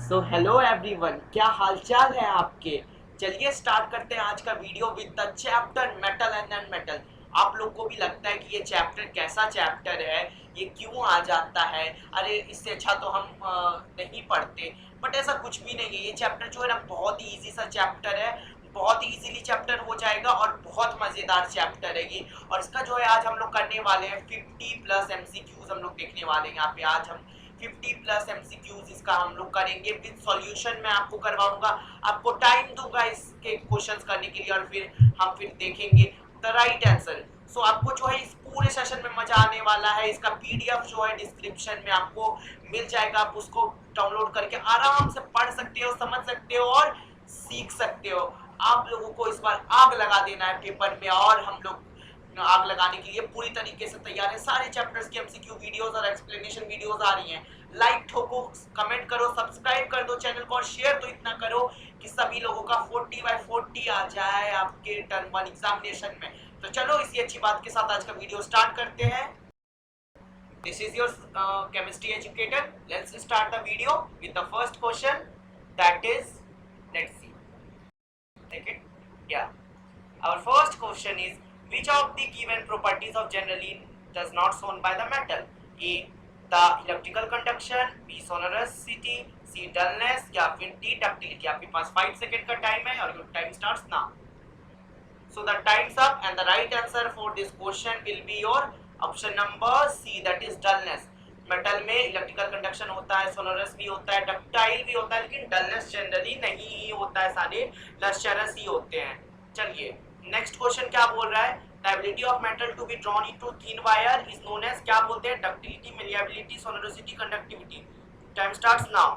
So hello everyone, क्या हालचाल है आपके। चलिए स्टार्ट करते हैं आज का video with the chapter metal and non metal. आप लोग को भी लगता है कि ये चैप्टर कैसा चैप्टर है, ये क्यों आ जाता है, अरे इससे अच्छा तो हम नहीं पढ़ते। बट ऐसा कुछ भी नहीं है, ये चैप्टर जो है ना बहुत ही इजी सा चैप्टर है, बहुत ही इजीली चैप्टर हो जाएगा और बहुत मज़ेदार चैप्टर है ये। और इसका जो है आज हम लोग करने वाले हैं 50 प्लस एमसीक्यूज हम लोग देखने वाले हैं यहाँ पे। आज हम 50 प्लस एमसीक्यूज इसका हम लोग करेंगे विद सॉल्यूशन। मैं आपको करवाऊंगा, आपको टाइम दूंगा इसके क्वेश्चंस करने के लिए और फिर हम देखेंगे द राइट आंसर। सो आपको जो है इस पूरे सेशन में मजा आने वाला है। इसका पीडीएफ जो है डिस्क्रिप्शन में आपको मिल जाएगा, आप उसको डाउनलोड करके आराम से पढ़ सकते हो, समझ सकते हो और सीख सकते हो। आप लोगों को इस बार आग लगा देना है पेपर में, और हम लोग आग लगाने के लिए पूरी तरीके से तैयार है। सारे चैप्टर्स की एमसीक्यू वीडियोस और एक्सप्लेनेशन वीडियोस आ रही हैं। लाइक ठोको, कमेंट करो, सब्सक्राइब कर दो चैनल को और शेयर तो इतना करो कि सभी लोगों का 40/40 आ जाए आपके टर्म 1 एग्जामिनेशन में। तो चलो इसी अच्छी बात के साथ आज का वीडियो स्टार्ट करते हैं। This is your chemistry educator. Let's start the video with the first question, that is, let's see. Take it. Yeah. Our first question is, which of the given properties of generally does not shown by the metal? A. The electrical conduction, B. sonorosity, C. dullness या फिर D. ductility। आपके पास 5 second का time है और your time starts now. So the time's up and the right answer for this question will be your option number C, that is dullness। Metal में electrical conduction होता है, sonorous भी होता है, डक्टाइल भी होता है, लेकिन डलनेस जनरली नहीं ही होता है, सारे लस्चरस ही होते हैं। चलिए नेक्स्ट क्वेश्चन क्या बोल रहा है, the ability of metal to be drawn into thin wire is known as, क्या बोलते हैं, ductility, malleability, sonorosity, conductivity. Time starts now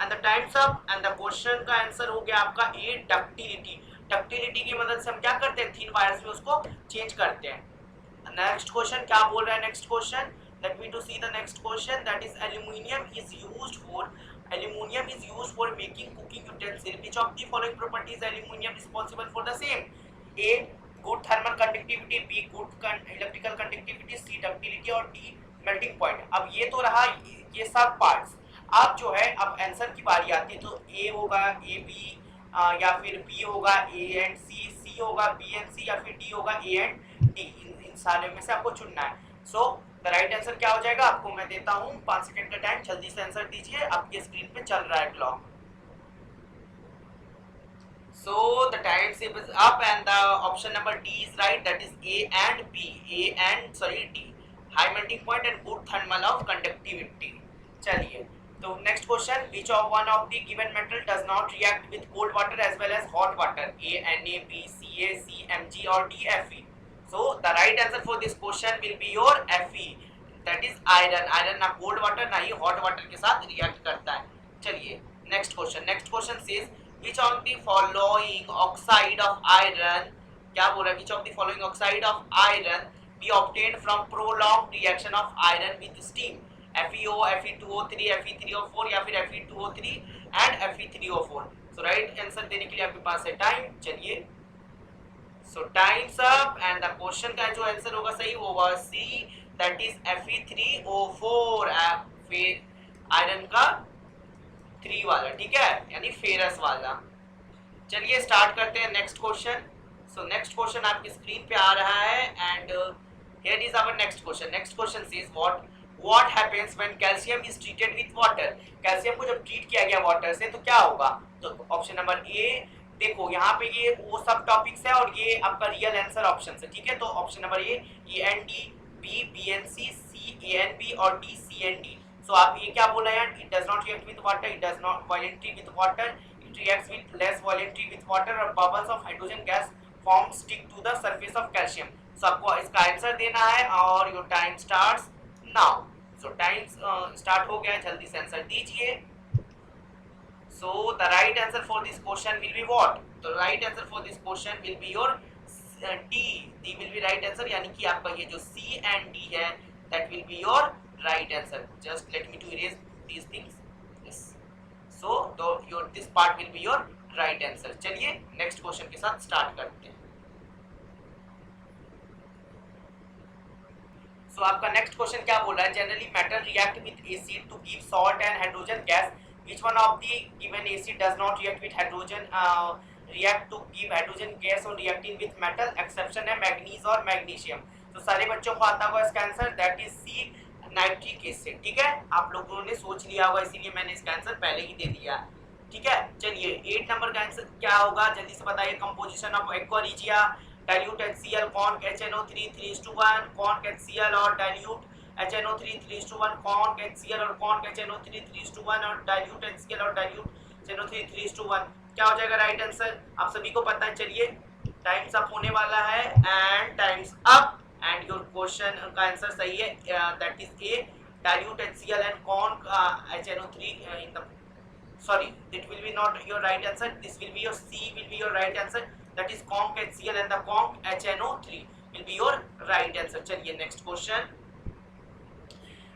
and the time's up and the question का आंसर हो गया आपका ए, डक्टिलिटी। डक्टिलिटी की मदद से हम क्या करते हैं, थिन वायर्स में उसको चेंज करते हैं। नेक्स्ट क्वेश्चन क्या बोल रहा है, next question, let me to see the next question, that is aluminium is used for making cooking utensil. Which of the following properties aluminium responsible for the same? A. good thermal conductivity, B. good electrical conductivity, C. ductility और D. melting point। अब ये तो रहा ये सब parts. अब जो है अब आंसर की बारी आती है, तो A होगा A B या फिर B होगा A एंड C, C होगा B एंड C या फिर D होगा A एंड D। इन सारे में से आपको चुनना है। सो द राइट आंसर क्या हो जाएगा, आपको मैं देता हूं 5 सेकंड का टाइम, जल्दी से आंसर दीजिए, आपके स्क्रीन पे चल रहा है clock. So the time is up and the option number D is right, that is A and B, D, high melting point and good thermal of conductivity। चलिए तो next question, which of one of the given metal does not react with cold water as well as hot water? A Na, B Ca, C Mg or D Fe। So the right answer for this question will be your Fe, that is iron। Iron ना cold water ना ही hot water के साथ react करता है। चलिए next question says, which of the following oxide of iron, क्या बोल रहा है, which of the following oxide of iron be obtained from prolonged reaction of iron with steam? FeO, Fe2O3, Fe3O4 या फिर Fe2O3 and Fe3O4। so right answer देने के लिए आपके पास है टाइम। चलिए so time's up and the question का जो आंसर होगा सही होगा C, that is Fe3O4, फिर आयरन का 3 वाला, ठीक है, यानी फेरस वाला। चलिए स्टार्ट करते हैं next question. So next question आपकी स्क्रीन पे आ रहा है and here is our next question. Next question says what happens when calcium is treated with water. Calcium को जब ट्रीट किया गया वाटर से तो क्या होगा, तो ऑप्शन नंबर ए, देखो यहाँ पे ये वो सब टॉपिक्स है और ये आपका रियल आंसर ऑप्शन है, ठीक है। तो option number A END, B BNC, C ANB और डी CND। सो आप ये क्या बोला यार, it does not react with water, it does not violently with water, it reacts with less violently with water और bubbles of hydrogen gas form stick to the surface of calcium. So आपको इसका answer देना है और your time starts now. So time start हो गया, जल्दी से आंसर दीजिए। So the right answer for this question will be what? The right answer for this question will be your D. D will be right answer, यानी कि आपका ये जो C and D है that will be your right answer। Just let me to erase these things। Yes. So your this part will be your right answer। चलिए next question के साथ start करते हैं। So आपका next question क्या बोल रहा है, generally metal react with acid to give salt and hydrogen gas Which one of the given acid does not react with hydrogen react to give hydrogen gas on reacting with metal? Exception है manganese और magnesium. तो सारे बच्चों को आता होगा इसका answer, that is C nitric acid. ठीक है, आप लोगों ने सोच लिया होगा, इसीलिए मैंने इसका आंसर पहले ही दे दिया। ठीक है, चलिए 8 नंबर का आंसर क्या होगा जल्दी से बताइए। Composition of aqua regia, dilute HCl, conc HNO3 3:1, conc HCl और डाइल्यूट HNO3 3:1, कॉन्क HCl और कॉन्क HNO3 3:1 और डाइल्यूट HCl और डाइल्यूट HNO3 3:1। क्या हो जाएगा राइट आंसर, आप सभी को पता है। चलिए टाइम्स अप होने वाला है and times up and your question का आंसर सही है, that is a dilute HCl and conc HNO3 in the sorry, that will be not your right answer, this will be your C will be your right answer, that is conc HCl and the conc HNO3 will be your right answer। चलिए next question,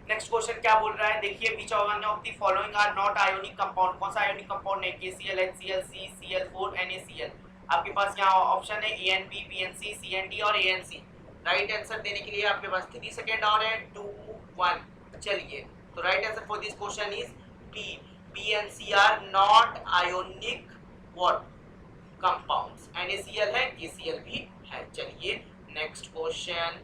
next question क्या बोल रहा है देखिए, which one of the following are not ionic compound? कौन सा ionic compound है? KCl, HCl, C, Cl4, NaCl। आपके पास यहाँ ऑप्शन है ANP, BNC, CND और ANC। राइट आंसर देने के लिए आपके पास 3 सेकेंड और है, 2 1। चलिए तो right answer for this question is B, BNC are not ionic what compounds. NaCl है, KCl भी है। चलिए नेक्स्ट क्वेश्चन,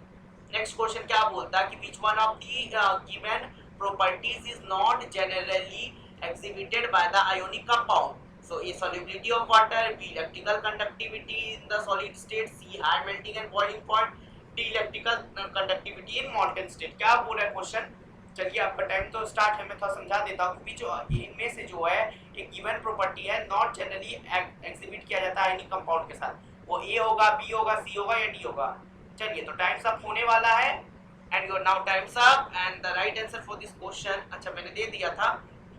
नेक्स्ट क्वेश्चन क्या बोलता है कि which one of the given properties is not generally exhibited by the ionic compound? So A, solubility of water, B, electrical conductivity in the solid state, C, high melting and boiling point, D, electrical conductivity in molten state। क्या बोल रहा है question? चलिए आपका time तो start है, मैं थोड़ा समझा देता हूँ कि जो इनमें से जो है एक गिवन प्रॉपर्टी है नॉट जनरली एग्जिबिट किया जाता है आयनिक कंपाउंड के साथ, वो ए होगा, बी होगा, सी होगा या डी होगा। चलिए तो टाइम्स अप होने वाला है and your now time's up and the right answer for this question, अच्छा मैंने दे दिया था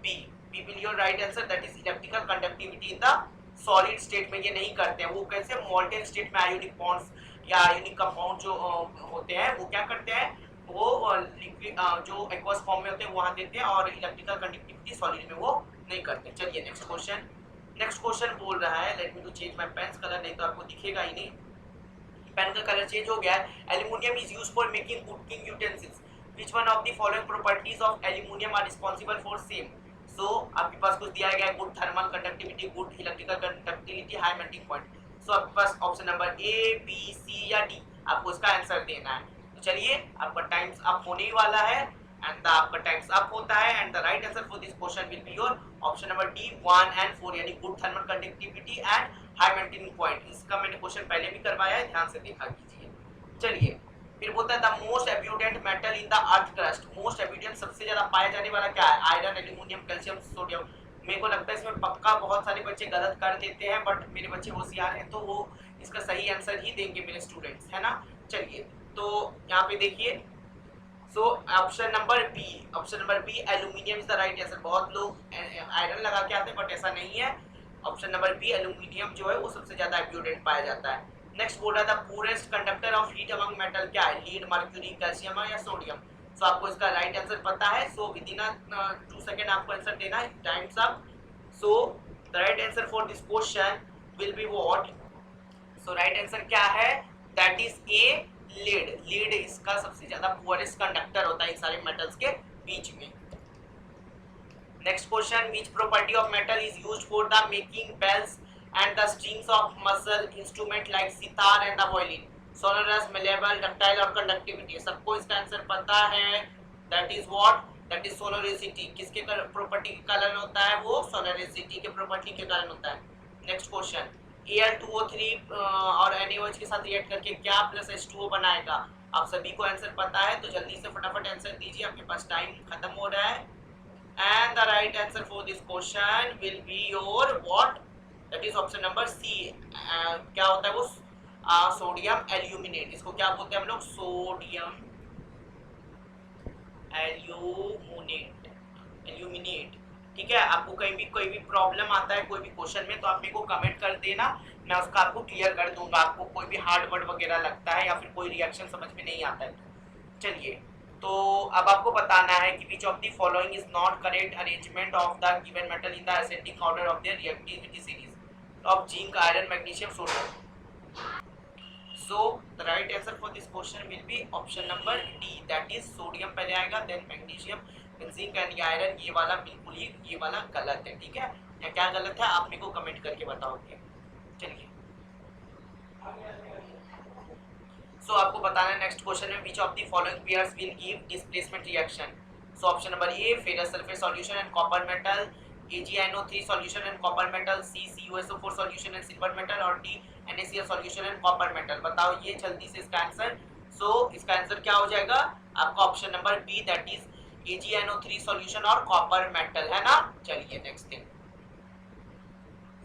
B, B will your right answer, that is electrical conductivity in the solid state में ये नहीं करते हैं, वो कैसे मोल्टेन स्टेट में आयोनिक बॉन्ड्स या आयोनिक कंपाउंड जो होते हैं वो क्या करते हैं, वो लिक्विड जो एक्वस फॉर्म में होते हैं वहां देते हैं और इलेक्ट्रिकल कंडक्टिविटी सॉलिड में वो नहीं करते। चलिए नेक्स्ट क्वेश्चन, नेक्स्ट क्वेश्चन बोल रहा है, let me to change my pen colour, नहीं तो आपको दिखेगा ही नहीं, पेन का कलर चेंज हो गया है। Aluminium is used for making cooking utensils, which one of the following properties of aluminium are responsible for same? So आपके पास कुछ दिया गया है, good thermal conductivity, good electrical conductivity, high melting point. So आपके पास option number A, B, C या D, आपको इसका आंसर देना है। तो चलिए आपका टाइम्स अप होने वाला है एंड आपका टाइम्स अप होता है and the right answer for this question will be your option number D 1 and 4, यानी good thermal conductivity and high melting point. इसका मैंने क्वेश्चन पहले भी करवाया है, ध्यान से देखा कीजिए। चलिए फिर बोलता है the most abundant metal in the earth crust, most abundant सबसे ज्यादा पाया जाने वाला क्या है? Iron, aluminium, calcium, sodium. मेरे को लगता है इसमें पक्का बहुत सारे बच्चे गलत कर देते हैं, बट मेरे बच्चे होशियार हैं तो वो इसका सही आंसर ही देंगे मेरे स्टूडेंट्स, है ना। चलिए तो यहाँ पे देखिए, so option number B, option number B aluminium is the right answer. बहुत लोग आयरन लगा के आते हैं बट ऐसा नहीं है, ऑप्शन नंबर बी एल्यूमिनियम जो है वो सबसे ज्यादा एब्यूडेंट पाया जाता है। नेक्स्ट बोल रहा था purest conductor of heat among metal क्या है? लीड, मर्क्यूरी, कैल्शियम या सोडियम। सो आपको इसका राइट आंसर पता है, सो विद इन 2 सेकंड आपको आंसर देना है, times up. So the right answer for this question will be what? So right answer क्या है? That is a, lead. Lead इसका सबसे ज्यादा पुअरेस्ट कंडक्टर होता है इन सारे मेटल्स के बीच में। Next question, which property of metal is used for the making bells and the strings of muscle instrument like sitar and the violin? Sonorous, malleable, ductile और conductivity। सबको इसका आंसर पता है, that is what? That is sonoricity। किसके property के कारण होता है वो? sonoricity के प्रॉपर्टी के कारण होता है। नेक्स्ट क्वेश्चन, Al2O3 और NaOH के साथ रिएक्ट करके क्या प्लस H2O बनाएगा? आप सभी को आंसर पता है तो जल्दी से फटाफट आंसर दीजिए, आपके पास टाइम खत्म हो रहा है। And the right answer for this question will be your what? That is option number C. क्या होता है वो? Sodium aluminate. इसको क्या बोलते हैं हम लोग? Sodium aluminate, aluminate. ठीक है, आपको कहीं भी कोई भी प्रॉब्लम आता है कोई भी क्वेश्चन में तो आप मेरे को कमेंट कर देना, मैं उसका आपको क्लियर कर दूंगा। आपको कोई भी हार्ड वर्ड वगैरह लगता है या फिर कोई रिएक्शन समझ में नहीं आता है तो चलिए, तो अब आपको बताना है कि which of the following is not correct arrangement of the given metal in the ascending order of their reactivity series of zinc, iron, magnesium, sodium. So the right answer for this question will be option number D, that is sodium पहले आएगा, then magnesium, zinc and iron, ये वाला बिल्कुल ही ये वाला गलत है, ठीक है। या क्या गलत है आप मेरे को कमेंट करके बताओगे। चलिए सो आपको बताना है नेक्स्ट क्वेश्चन में which of the following pairs will give displacement reaction. So option number A ferrous sulphate solution and copper metal, AgNO3 solution and copper metal, C CuSO4 solution and silver metal और D NaCl solution and copper metal. बताओ ये जल्दी से इसका answer. सो इसका answer क्या हो जाएगा आपका option number B, that is AgNO3 solution और कॉपर मेटल, है ना। चलिए नेक्स्ट थिंग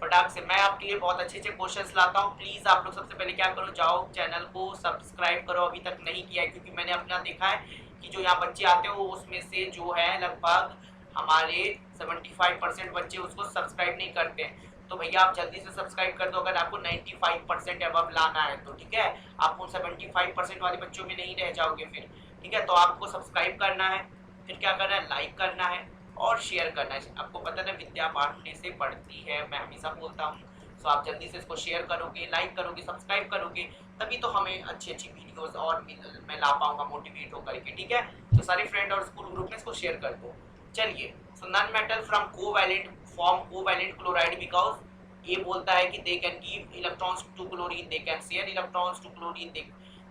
फटाक से मैं आपके लिए बहुत अच्छे अच्छे क्वेश्चंस लाता हूँ। प्लीज आप लोग सबसे पहले क्या करो, जाओ चैनल को सब्सक्राइब करो, अभी तक नहीं किया है, क्योंकि मैंने अपना देखा है कि जो यहाँ बच्चे आते हैं वो उसमें से जो है लगभग हमारे 75% बच्चे उसको सब्सक्राइब नहीं करते हैं। तो भैया आप जल्दी से सब्सक्राइब कर दो अगर आपको 95% अबव लाना है तो, ठीक है। आप उन 75% वाले बच्चों में नहीं रह जाओगे फिर, ठीक है। तो आपको सब्सक्राइब करना है, फिर क्या करना है, लाइक करना है और शेयर करना है। आपको पता है विद्या बांटने से बढ़ती है, मैं हमेशा बोलता हूँ। तो आप जल्दी से इसको शेयर करोगे, लाइक करोगे, सब्सक्राइब करोगे, तभी तो हमें अच्छी अच्छी वीडियोस और मैं ला पाऊंगा मोटिवेट होकर के, ठीक है। तो सारे फ्रेंड और स्कूल ग्रुप में इसको शेयर कर दो। चलिए so non metal from covalent form covalent chloride because ये बोलता है कि they can give electrons to chlorine, they can share electrons to chlorine, they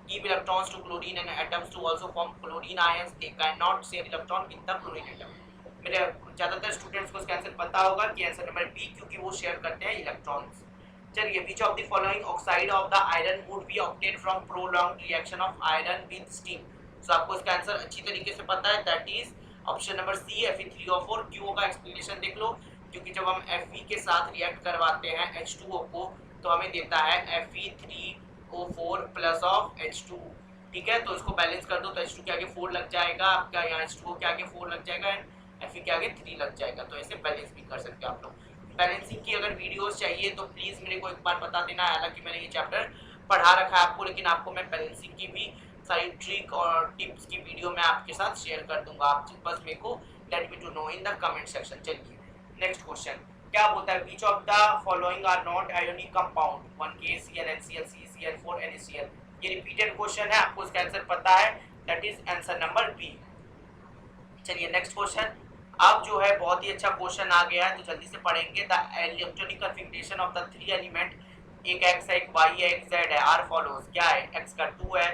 give electrons to chlorine and atoms to also form chlorine ions, they cannot share electron with the chlorine atom। मेरे ज्यादातर students को इसका answer पता होगा कि answer number B, क्योंकि वो share करते हैं इलेक्ट्रॉन्स। चलिए which of the following oxide of the iron would be obtain from prolonged reaction of iron with steam. So आपको इसका आंसर अच्छी तरीके से पता है, that is option number C Fe3O4। क्यों का एक्सप्लेनेशन देख लो, क्योंकि जब हम Fe के साथ रिएक्ट करवाते हैं H2O को तो हमें देता है Fe3O4 प्लस ऑफ H2, ठीक है। तो इसको बैलेंस कर दो तो H2 के आगे 4 लग जाएगा आपका, यहाँ H2O के आगे 4 लग जाएगा एंड Fe के आगे 3 लग जाएगा। तो ऐसे बैलेंस भी कर सकते हो आप लोग। बैलेंसिंग की अगर वीडियोस चाहिए तो प्लीज मेरे को एक बार बता देना, हालांकि मैंने ये चैप्टर पढ़ा रखा है आपको, लेकिन आपको मैं बैलेंसिंग की भी सारी ट्रिक और टिप्स की वीडियो मैं आपके साथ शेयर कर दूंगा। आप बस मेरे को let me to know in the comment section. चलिए नेक्स्ट क्वेश्चन क्या बोलता है, which of the following are not ionic compound, 1KCl HCl CCl4 NaCl। ये रिपीटेड क्वेश्चन है, आपको इसका आंसर पता है, that is answer number B. चलिए नेक्स्ट क्वेश्चन अब जो है बहुत ही अच्छा क्वेश्चन आ गया है, तो जल्दी से पढ़ेंगे। The electronic configuration of the 3 element, एक x है, एक y है, एक z है, आर फॉलोज। क्या है, x का 2 है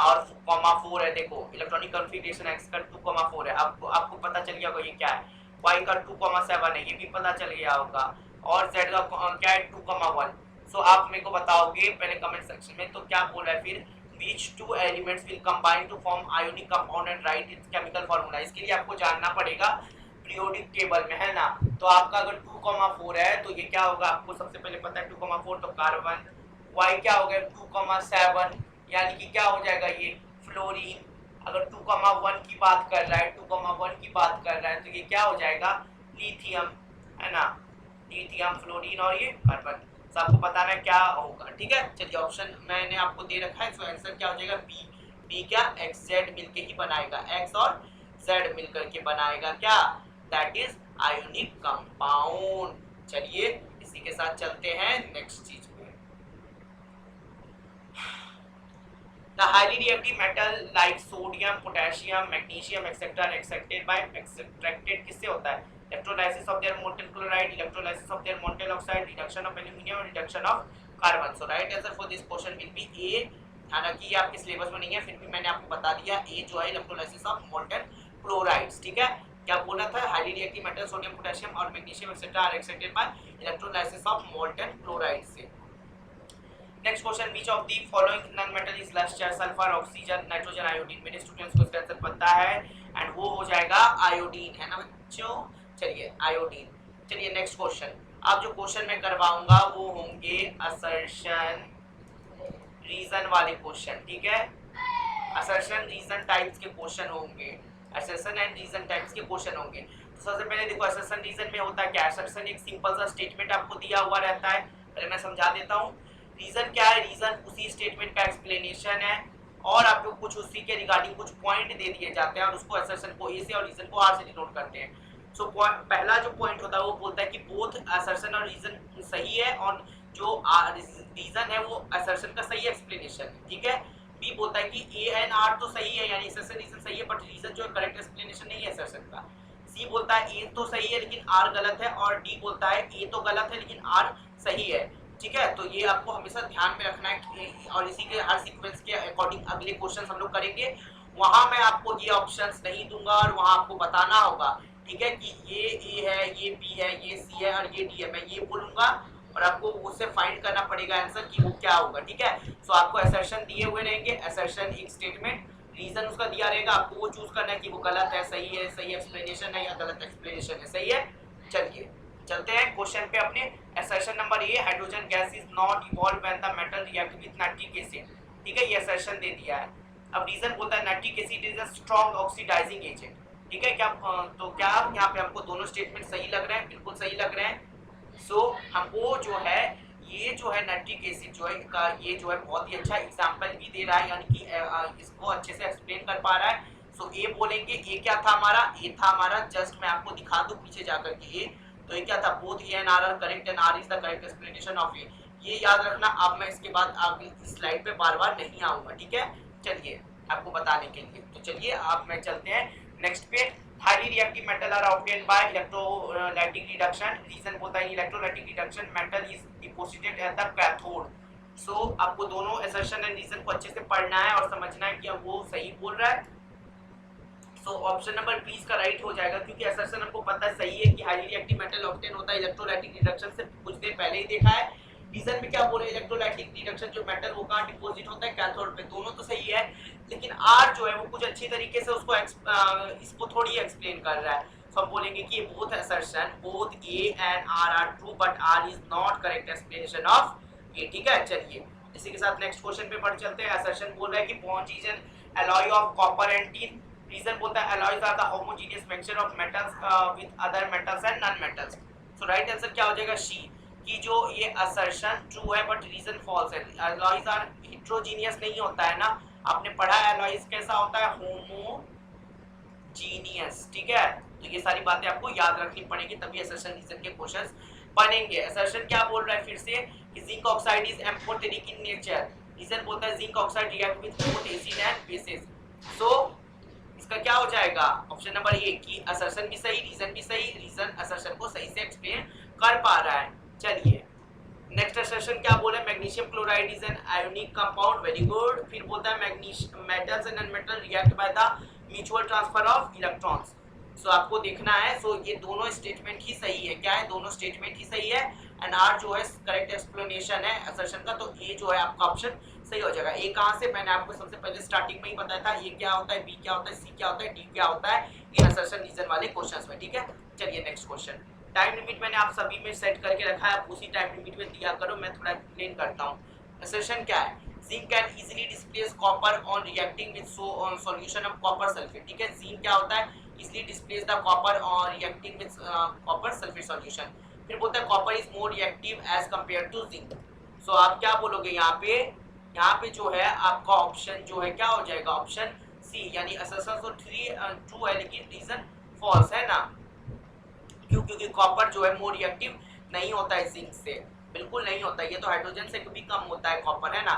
और कॉमा 4 है। देखो इलेक्ट्रॉनिक कन्फिगरेशन x का 2,4 है, आपको पता चल गया होगा ये क्या है। y का 2,7 है, ये भी पता चल गया होगा। और z का क्या है 2,1। सो आप मेरे को बताओगे पहले कमेंट सेक्शन में, तो क्या बोल रहा है फिर, which two elements will combine to form ionic compound and write its chemical formula। इसके लिए आपको जानना पड़ेगा पीरियोडिक टेबल में, है ना। तो आपका अगर 2,4 है तो ये क्या होगा, आपको सबसे पहले पता है 2,4 तो कार्बन, y क्या हो गया 2,7 यानी कि क्या हो जाएगा ये फ्लोरीन। अगर 2,1 की बात कर रहा है, 2,1 की बात कर रहा है तो ये क्या हो जाएगा लिथियम, है ना, लिथियम फ्लोरीन और ये कार्बन। तो आपको बताना है क्या होगा, ठीक है। चलिए ऑप्शन मैंने आपको दे रखा है, तो आंसर क्या हो जाएगा बी। बी क्या एक्स जेड मिलके ही बनाएगा, एक्स और जेड मिलकर के बनाएगा क्या, दैट इज आयोनिक कंपाउंड। चलिए इसी के साथ चलते हैं नेक्स्ट चीज पे। The highly reactive metal like sodium, potassium, magnesium, etc. extracted by extracted किससे होता है, electrolysis of their molten chloride, electrolysis of their molten oxide, reduction of aluminium, reduction of carbon। So right answer for this question will be A। हालांकि ये आपके syllabus में नहीं है, फिर भी मैंने आपको बता दिया A जो है इलेक्ट्रोलाइसिस ऑफ मोल्टन क्लोराइड्स, ठीक है। क्या बोला था, highly reactive metal sodium, potassium और magnesium etcetera are extracted by electrolysis of molten chloride से। Next question, which of the following non metal is less charge, sulphur, oxygen, nitrogen, iodine. मेरे students को इसका आंसर पता है and वो हो जाएगा आयोडीन, है ना बच्चों। चलिए आयोडीन। चलिए नेक्स्ट क्वेश्चन, अब जो क्वेश्चन मैं करवाऊंगा वो होंगे असर्शन रीजन वाले क्वेश्चन, ठीक है। असर्शन रीजन टाइप्स के क्वेश्चन होंगे, असर्शन एंड रीजन टाइप्स के क्वेश्चन होंगे। तो सबसे पहले देखो असर्शन रीजन में होता है क्या, असर्शन एक सिंपल सा स्टेटमेंट आपको दिया हुआ रहता है, पहले मैं समझा देता हूँ। रीजन क्या है, रीजन उसी स्टेटमेंट का एक्सप्लेनेशन है और आपको कुछ उसी के रिगार्डिंग कुछ पॉइंट दे दिए जाते हैं और उसको असर्शन को ए से और रीजन को आर से डिनोट करते हैं। सो पहला जो पॉइंट होता है वो बोलता है कि बोथ असर्शन और रीजन सही है और जो रीजन है वो असर्शन का सही एक्सप्लेनेशन है, ठीक है। बी बोलता है कि ए एंड आर तो सही है, यानी असर्शन रीजन सही है, बट रीजन जो है करेक्ट एक्सप्लेनेशन नहीं है असर्शन का। सी बोलता है ए तो सही है लेकिन आर गलत है, और डी बोलता है ए तो गलत है लेकिन आर सही है। ठीक है, तो ये आपको हमेशा ध्यान में रखना है, और इसी के हर सीक्वेंस के अकॉर्डिंग अगले क्वेश्चन हम लोग करेंगे। वहां मैं आपको ये ऑप्शंस नहीं दूंगा और वहां आपको बताना होगा, ठीक है, कि ये ए है, ये बी है, ये सी है और ये डी है। मैं ये बोलूंगा और आपको उससे फाइंड करना पड़ेगा आंसर कि वो क्या होगा। ठीक है, सो आपको असर्शन दिए हुए रहेंगे, असर्शन एक स्टेटमेंट, रीजन उसका दिया रहेगा, आपको वो चूज करना है कि वो गलत है, सही है, सही एक्सप्लेनेशन है या गलत एक्सप्लेनेशन है। सही है, चलिए चलते हैं क्वेश्चन पे अपने। Assertion number A, hydrogen gas is not evolve when the metal react with nitric acid. ठीक है, ये असर्शन दे दिया है। अब रीजन बोलता है nitric acid is a strong oxidizing agent. ठीक है, क्या तो क्या यहाँ पे हमको दोनों स्टेटमेंट सही लग रहे हैं? बिल्कुल सही लग रहे हैं। सो हमको जो है ये जो है नाइट्रिक एसिड जो है का ये जो है बहुत ही अच्छा एग्जांपल भी दे रहा है, यानी कि इसको अच्छे से एक्सप्लेन कर पा रहा है। सो ए बोलेंगे, ए क्या था हमारा? ए था हमारा, जस्ट मैं आपको दिखा दूं पीछे जाकर के ए, तो ये क्या था? Both A and R are correct and R is the correct explanation of A. ये याद रखना। अब मैं इसके बाद आगे इस स्लाइड पे बार-बार नहीं आऊंगा। ठीक है, चलिए आपको बताने के लिए, तो चलिए आप मैं चलते हैं नेक्स्ट पे। Highly reactive metal are obtained by electrolytic reduction. Reason बोलता है electrolytic reduction metal is deposited at the cathode. So आपको दोनों असर्शन एंड रीजन को अच्छे से पढ़ना है और समझना है कि वो सही बोल रहा है। सो ऑप्शन नंबर बी इसका राइट हो जाएगा, क्योंकि असर्शन हमको पता है सही है कि हाईली रिएक्टिव मेटल ऑब्टेन होता है इलेक्ट्रोलाइटिक रिडक्शन से, कुछ देर पहले ही देखा है। रीजन में क्या बोले? इलेक्ट्रोलाइटिक रिडक्शन जो मेटल वो कहाँ डिपॉजिट होता है? कैथोड पे। दोनों तो सही है, लेकिन आर जो है वो कुछ अच्छी तरीके से उसको इसको थोड़ी एक्सप्लेन कर रहा है। तो हम बोलेंगे कि both assertion, both A and R are true, but R is not correct explanation of A. ठीक है, चलिए इसी के साथ नेक्स्ट क्वेश्चन पे पढ़ चलते हैं। असर्शन बोल रहा है कि bond is an alloy of copper and tin. Reason बोलता है alloys are the homogeneous mixture of metals with other metals and non metals. So right answer क्या हो जाएगा? सी, कि जो ये असर्शन ट्रू है बट रीजन फॉल्स है। एलॉयज आर हेट्रोजीनियस नहीं होता है ना, आपने पढ़ा है एलॉयज कैसा होता है? होमोजीनियस। ठीक है, तो ये सारी बातें आपको याद रखनी पड़ेगी, तभी असर्शन रीजन के क्वेश्चंस बनेंगे। असर्शन क्या बोल रहा है फिर से कि zinc oxide is amphoteric in nature. Reason बोलता है zinc oxide react with both acid and bases. So इसका क्या हो जाएगा? ऑप्शन नंबर ए कि असर्शन भी सही, रीजन भी सही, रीजन असर्शन को सही से एक्सप्लेन कर पा रहा है। चलिए नेक्स्ट असर्शन क्या बोला? Magnesium chloride is an ionic compound. Very good. फिर बोलता है magnesium metals and nonmetal react by the mutual transfer of electrons. So आपको देखना है, सो ये दोनों स्टेटमेंट ही सही है। क्या है? दोनों स्टेटमेंट ही सही है, एंड आर जो है करेक्ट एक्सप्लेनेशन है असर्शन का, तो ए जो है आपका ऑप्शन सही हो जाएगा। ए कहां से? मैंने आपको सबसे पहले स्टार्टिंग में ही बताया था, ए क्या होता है, बी क्या होता है, सी क्या होता है, डी क्या होता है, इन असर्शन रीजन वाले क्वेश्चंस में। ठीक है, चलिए नेक्स्ट क्वेश्चन। टाइम लिमिट मैंने आप सभी में सेट करके रखा है, आप उसी टाइम लिमिट में दिया करो, मैं थोड़ा एक्सप्लेन करता हूं। असर्शन क्या है? Zinc can easily displace copper on reacting with solution of copper sulphate. ठीक है, जिंक क्या होता है? Easily displace the copper on reacting with copper sulphate solution. फिर बोलता है copper is more reactive as compared to zinc. So आप क्या बोलोगे यहाँ पे? यहाँ पे जो है आपका ऑप्शन जो है क्या हो जाएगा? ऑप्शन सी, यानी असर्शन तो ट्रू है लेकिन रीजन फॉल्स है ना। क्यों? क्योंकि कॉपर जो है मोर रिएक्टिव नहीं होता है जिंक से, बिल्कुल नहीं होता है, ये तो हाइड्रोजन से भी कम होता है कॉपर, है ना।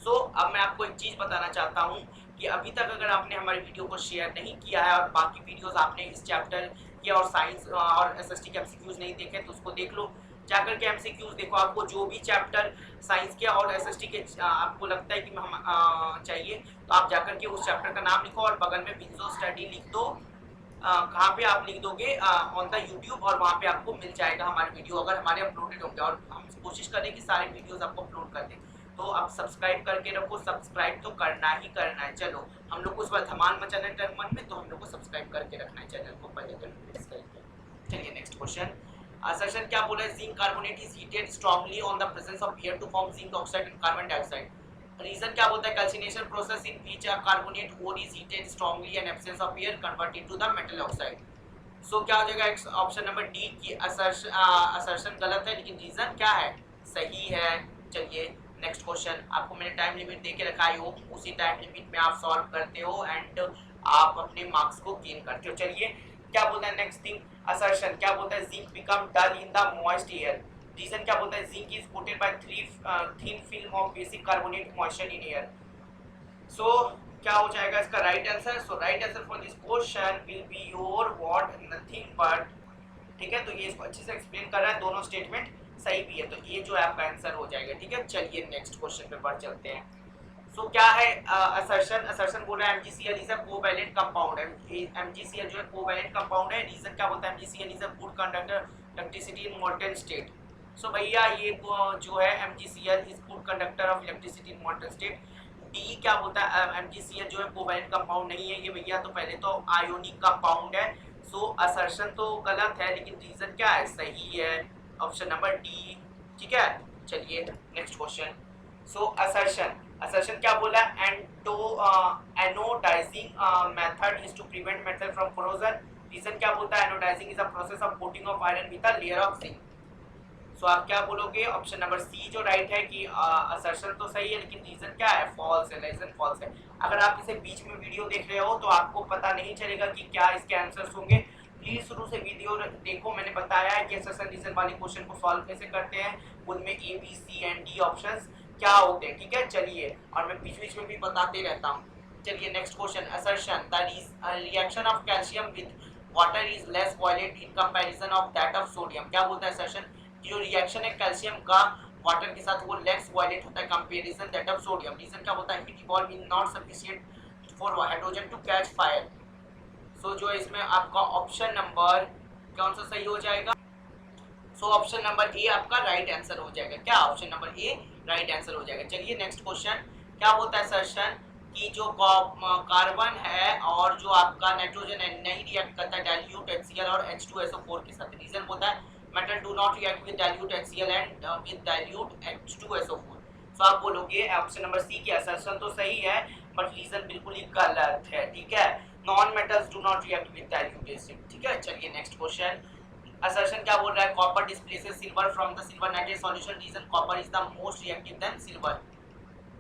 सो अब मैं आपको एक चीज बताना चाहता हूँ कि अभी तक अगर आपने हमारी वीडियो को शेयर नहीं किया है और बाकी वीडियोस आपने इस चैप्टर के और साइंस और एसएसटी के एमसीक्यूज नहीं देखे तो उसको देख लो, जाकर के एमसीक्यूज देखो। आपको जो भी चैप्टर साइंस के और एसएसटी के आपको लगता है कि हम चाहिए, तो आप जाकर के उस चैप्टर का नाम लिखो और बगल में बिंजो स्टडी लिख दो। कहाँ पे आप लिख दोगे? ऑन द यूट्यूब, और वहाँ पे आपको मिल जाएगा हमारे वीडियो अगर हमारे अपलोडेड होंगे, और हम कोशिश करें कि सारे वीडियोस आपको अपलोड कर दें। तो आप सब्सक्राइब करके रखो, सब्सक्राइब तो करना ही करना है। चलो हम लोग को उस बार धमाल मचाना है मन में, तो हम लोग को सब्सक्राइब करके रखना है चैनल को पहले करके। चलिए नेक्स्ट क्वेश्चन। असर्शन क्या बोला है? Zinc carbonate is heated strongly on the presence of air to form zinc oxide and carbon dioxide. Reason क्या बोलता है? Calcination process in which a carbonate ore is heated strongly in absence of air convert into the metal oxide. So क्या हो जाएगा? Option number D की assertion गलत है लेकिन रीजन क्या है? सही है। चलिए नेक्स्ट क्वेश्चन। आपको मैंने टाइम लिमिट दे के रखा है, उसी टाइम लिमिट में आप सॉल्व करते हो एंड आप अपने मार्क्स को गेन करते हो। चलिए क्या बोलता है नेक्स्ट थिंग? असर्शन क्या बोलता है? Zinc become dull in the moist air. Reason क्या बोलता है? Zinc is coated by thin film of basic carbonate moisture in air. So क्या हो जाएगा इसका right answer? So right answer for this question will be your what, nothing but. ठीक है, तो ये इसको अच्छे से एक्सप्लेन कर रहा है, दोनों स्टेटमेंट सही भी है, तो ये जो है आपका आंसर हो जाएगा। ठीक है, चलिए नेक्स्ट क्वेश्चन पे बढ़ चलते हैं। सो क्या है असर्शन? असर्शन बोल रहा है MgCl is a covalent compound. MgCl जो है कोवैलेंट कंपाउंड है। रीजन क्या बोलता है? MgCl is a good conductor electricity in molten state. So भैया ये जो है MgCl is good conductor of electricity in molten state. D क्या बोलता है? MgCl जो है कोवैलेंट कंपाउंड नहीं है ये भैया, तो पहले तो आयोनिक कंपाउंड है। सो असर्शन तो गलत है, लेकिन रीजन क्या है? सही है, ऑप्शन नंबर डी। ठीक है, चलिए next question. So assertion, assertion क्या बोला? Anodizing method is to prevent metal from corrosion. Reason क्या बोलता है? Anodizing is a process of coating of iron with a layer of zinc. So आप क्या बोलोगे? ऑप्शन नंबर सी जो राइट है कि असर्शन तो सही है, लेकिन रीजन क्या है? फॉल्स है, रीजन फॉल्स है। अगर आप इसे बीच में वीडियो देख रहे हो तो आपको पता नहीं चलेगा कि क्या इसके आंसर्स होंगे। प्लीज शुरू से वीडियो देखो, मैंने बताया है कि असर्शन रीजन वाले क्वेश्चन को सॉल्व कैसे करते हैं, उनमें A B C and D options क्या होते हैं। ठीक है, चलिए, और मैं बीच बीच में भी बताते रहता हूँ। चलिए next question. Assertion, the reaction of calcium with water is less violent in comparison of that of sodium. क्या बोलता है असर्शन? जो रिएक्शन है कैल्शियम का वाटर के साथ, वो लेस वायलेंट होता है comparison that of sodium. Reason क्या होता है? Heat evolve in not sufficient for hydrogen to catch fire. So जो इसमें आपका ऑप्शन नंबर कौन सा सही हो जाएगा? सो ऑप्शन नंबर ए आपका राइट आंसर हो जाएगा। क्या? ऑप्शन नंबर ए राइट आंसर हो जाएगा। चलिए नेक्स्ट क्वेश्चन। क्या बोलता है सर्शन कि जो कार्बन है और जो आपका नाइट्रोजन है नहीं रिएक्ट करता है डाइल्यूट HCl और H2SO4 के साथ। रीजन बोलता है metal do not react with dilute HCl and with dilute H2SO4। सो आप बोलोगे ऑप्शन नंबर सी की असर्शन तो सही है, बट रीजन बिल्कुल ही गलत है। ठीक है, non metals do not react with dilute acid. ठीक है, चलिए नेक्स्ट क्वेश्चन। असर्शन क्या बोल रहा है? Copper displaces silver from the silver nitrate solution. Reason copper is the most reactive than silver.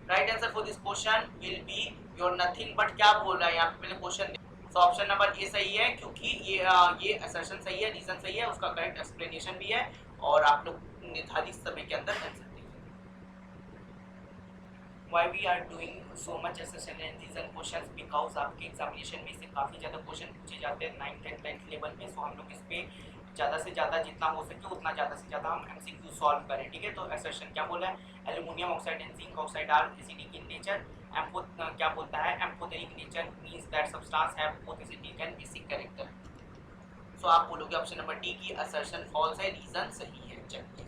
Right answer for this question will be your nothing but. क्या बोल रहा है यहाँ पे? पहले question. So option number A सही है, क्योंकि ये असर्शन सही है, रीजन सही है, उसका करेक्ट एक्सप्लेनेशन भी है, और आप लोग निर्धारित समय के अंदर आंसर देंगे। Why we are doing so much assertion and reason questions? Because आपके एग्जामिनेशन में से काफ़ी ज़्यादा क्वेश्चन पूछे जाते हैं 9th and 10th लेवल में। सो हम लोग इस पे ज़्यादा से ज़्यादा जितना हो सके उतना ज़्यादा से ज़्यादा हम MCQ सॉल्व करें। ठीक है, तो assertion क्या बोला है? Aluminium oxide and zinc oxide are acidic in nature. Ampho क्या बोलता है? Amphoteric nature means that substance have both acidic and basic character. So आप बोलोगे ऑप्शन नंबर डी की असर्शन फॉल्स है, रीजन सही है। चलिए,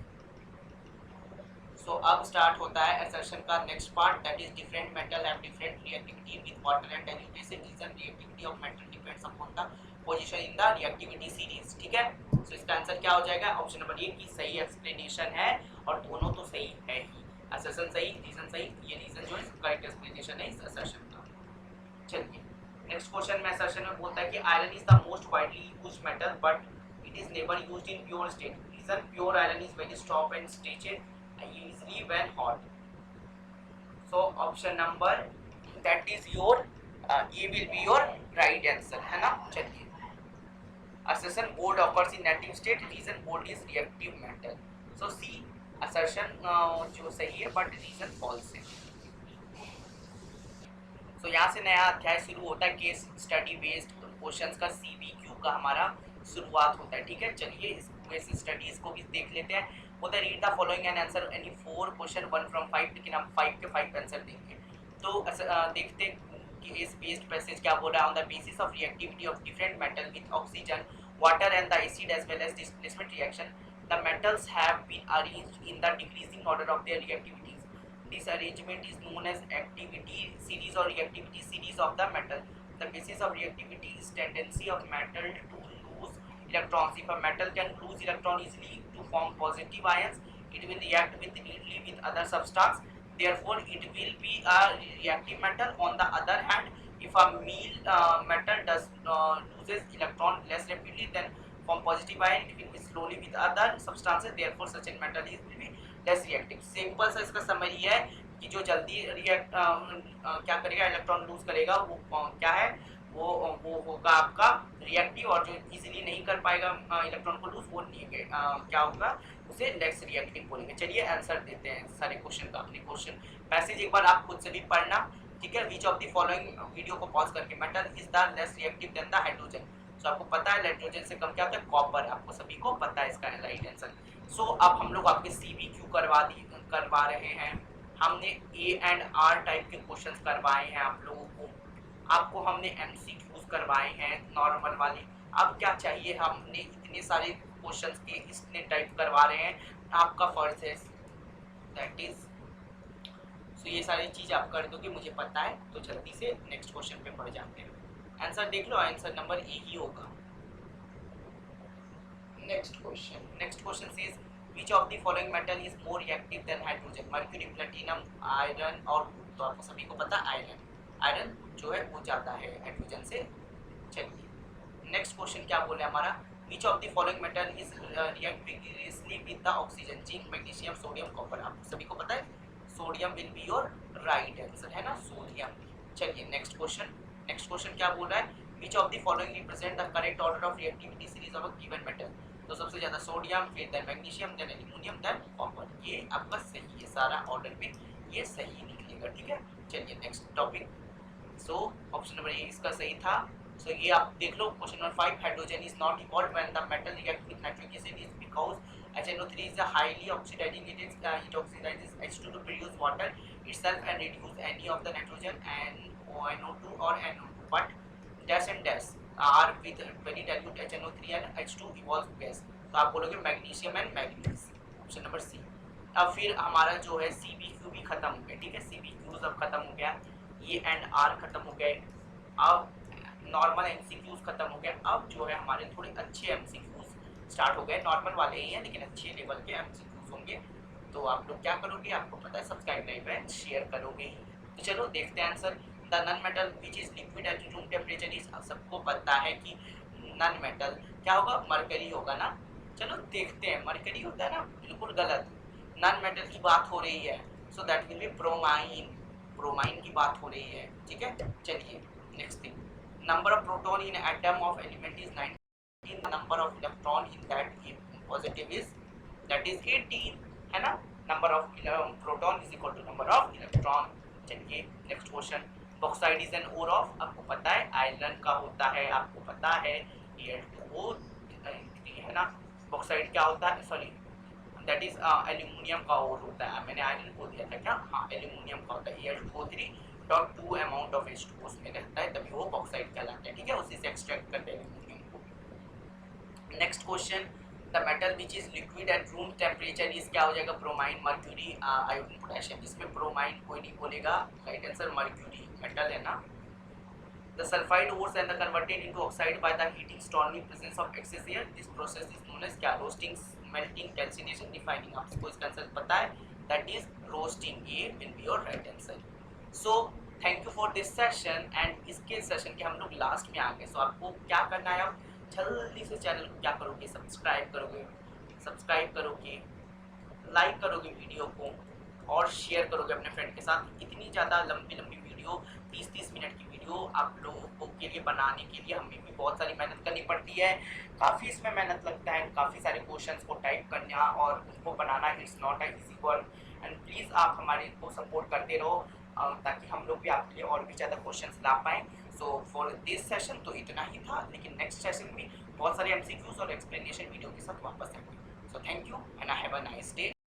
सो अब स्टार्ट होता है असर्शन का next part, that is different metal have different reactivity with water and dilute acid. Reason reactivity of metal depends upon the position in the reactivity series. ठीक है, सो इसका आंसर क्या हो जाएगा? ऑप्शन नंबर ए की सही एक्सप्लेनेशन है, और दोनों तो सही है ही। असर्शन सही, रीजन सही, ये रीजन जो है करेक्ट एक्सप्लेनेशन है इस असर्शन का। चलिए नेक्स्ट क्वेश्चन में असर्शन में बोलता है कि iron is the most widely used metal but it is never used in pure state. Reason pure iron is very soft and stretched easily when hot. So option number that is your A will be your right answer, है ना। चलिए, assertion gold occurs in native state. Reason gold is reactive metal. So C assertion जो सही है but reason false है। so यहाँ से नया अध्याय शुरू होता है, केस स्टडी बेस्ड क्वेश्चंस का CBQ का हमारा शुरुआत होता है। ठीक है, चलिए इस केस स्टडीज को भी देख लेते हैं। होता है read the following and answer any 4 question 1 from 5, लेकिन हम 5 के 5 आंसर देंगे। तो देखते कि इस बेस्ड पैसेज क्या बोल रहा है। On the basis of reactivity of different metal with oxygen water and the acid as well as displacement reaction the metals have been arranged in the decreasing order of their reactivities. This arrangement is known as activity series और reactivity series of the metal. The basis of reactivity is tendency of metal to lose electrons. If a metal can lose electron easily to form positive ions, it will react with neatly with other substance. Therefore, it will be a reactive metal. On the other hand, if a metal does loses electron less rapidly than form positive ion, it will be slowly with other substances. Therefore, such a metal is will be less reactive. Simple सा इसका summary है कि जो जल्दी react क्या करेगा, electron lose करेगा, वो क्या है, वो होगा आपका रिएक्टिव, और जो इजीली नहीं कर पाएगा इलेक्ट्रॉन को लूज, वो क्या होगा, उसे लेस रिएक्टिव बोलेंगे। चलिए आंसर देते हैं सारे क्वेश्चन का। अपने क्वेश्चन पैसेज एक बार आप खुद से भी पढ़ना, ठीक है। Which of the following, video को पॉज करके, metal is the less reactive than the hydrogen. So आपको पता है नाइट्रोजन से कम क्या होता है, कॉपर, आपको सभी को पता है इसका राइट आंसर। सो अब हम लोग आपके CBQ करवा रहे हैं। हमने A एंड R टाइप के क्वेश्चंस करवाए हैं आप लोगों को, आपको हमने MCQs करवाए हैं नॉर्मल वाले। अब क्या चाहिए, हमने इतने सारे क्वेश्चंस के इतने टाइप करवा रहे हैं, आपका फर्ज है दैट इज, सो ये सारी चीज आप कर दोगे मुझे पता है। तो जल्दी से नेक्स्ट क्वेश्चन पे बढ़ जाते हैं। आंसर देख लो, आंसर नंबर ए ही होगा। Next question says which of the following metal is more reactive than hydrogen, mercury, platinum, iron और, तो आपको सभी को पता है आयरन जो है वो ज़्यादा है हाइड्रोजन से। चलिए नेक्स्ट क्वेश्चन क्या बोले हमारा, which of the following metal is react vigorously with the oxygen, zinc, magnesium, sodium, copper. आपको सभी को पता है sodium will be your right answer, है ना, सोडियम। चलिए नेक्स्ट क्वेश्चन क्या बोल रहा है, which of the following represent the correct order of reactivity series of a given metal। तो सबसे ज्यादा सोडियम, फिर then magnesium, then aluminium, then copper. ये आपका सही है, सारा ऑर्डर में ये सही निकलेगा, ठीक है। चलिए next topic. So option number A इसका सही था। सो ये आप देख लो question number 5, hydrogen is not evolve when the metal react with nitric acid is because HNO3 is a highly oxidizing agent, it oxidizes H2 to produce water itself and reduce any of the nitrogen and NO2 or NO2, but dash and dash are with very dilute HNO3 and H2 evolves gas। तो आप बोलोगे magnesium and manganese, option number C. अब फिर हमारा जो है CBQ भी खत्म हो गया, ठीक है, CBQ अब खत्म हो गया, ये एंड आर खत्म हो गए। अब नॉर्मल MCQs खत्म हो गया। अब जो है हमारे थोड़े अच्छे MCQs स्टार्ट हो गए, नॉर्मल वाले ही हैं लेकिन अच्छे लेवल के MCQs होंगे। तो आप लोग क्या करोगे, आपको पता है, सब्सक्राइब लाइक एंड शेयर करोगे। तो चलो देखते हैं answer. The non metal which is liquid at room temperature is, सबको पता है कि नन मेटल क्या होगा, मरकरी होगा ना। चलो देखते हैं, मरकरी होता है ना, बिल्कुल गलत, नन मेटल की बात हो रही है। So that will be bromine की बात हो रही है, ठीक है। चलिए next thing, number of proton in atom of element is 19, number of electron in that positive is that is 18, है ना। Number of proton is equal to number of electron. चलिए next question, bauxite is an ore of, आपको पता है iron का होता है, आपको पता है Al2O3, है ना। बॉक्साइड क्या होता है, सॉरी दैट इज एल्यूमिनियम का ओर होता है, मैंने आयरन को दिया था क्या, हाँ एल्यूमिनियम का होता है। Al2O3.2 अमाउंट ऑफ H2 उसमें रहता है, तभी वो बॉक्साइड कहलाता है, ठीक है, उसी से एक्सट्रैक्ट करते हैं एल्यूमिनियम को। Next question, the metal which is liquid at room temperature is, क्या हो जाएगा, ब्रोमाइन, मर्क्यूरी, आयोडीन, पोटेशियम। इसमें ब्रोमाइन कोई नहीं बोलेगा, राइट आंसर मर्क्यूरी मेटल है ना। The sulfide ores and the converted into oxide by the heating storming presence of excess air. This process is known as क्या, roasting, melting, calcination, refining। आपको इसका answer पता है, that is roasting। ये will be your right answer। So thank you for this session and इसके session के हम लोग लास्ट में आ गए। So आपको क्या करना है, अब जल्दी से चैनल को क्या करोगे, सब्सक्राइब करोगे, लाइक करोगे वीडियो को और शेयर करोगे अपने फ्रेंड के साथ। इतनी ज़्यादा लंबी वीडियो, 30-30 मिनट की वीडियो आप लोगों के लिए बनाने के लिए हमें भी बहुत सारी मेहनत करनी पड़ती है, काफ़ी इसमें मेहनत लगता है, काफ़ी सारे क्वेश्चंस को टाइप करना और उनको बनाना it's not a easy work. And please आप हमारे को सपोर्ट करते रहो ताकि हम लोग भी आपके लिए और भी ज़्यादा क्वेश्चंस ला पाएँ। सो फॉर दिस सेशन तो इतना ही था, लेकिन नेक्स्ट सेशन में बहुत सारे MCQs और एक्सप्लेनेशन वीडियो के साथ वापस आएंगे। So thank you and have a nice day.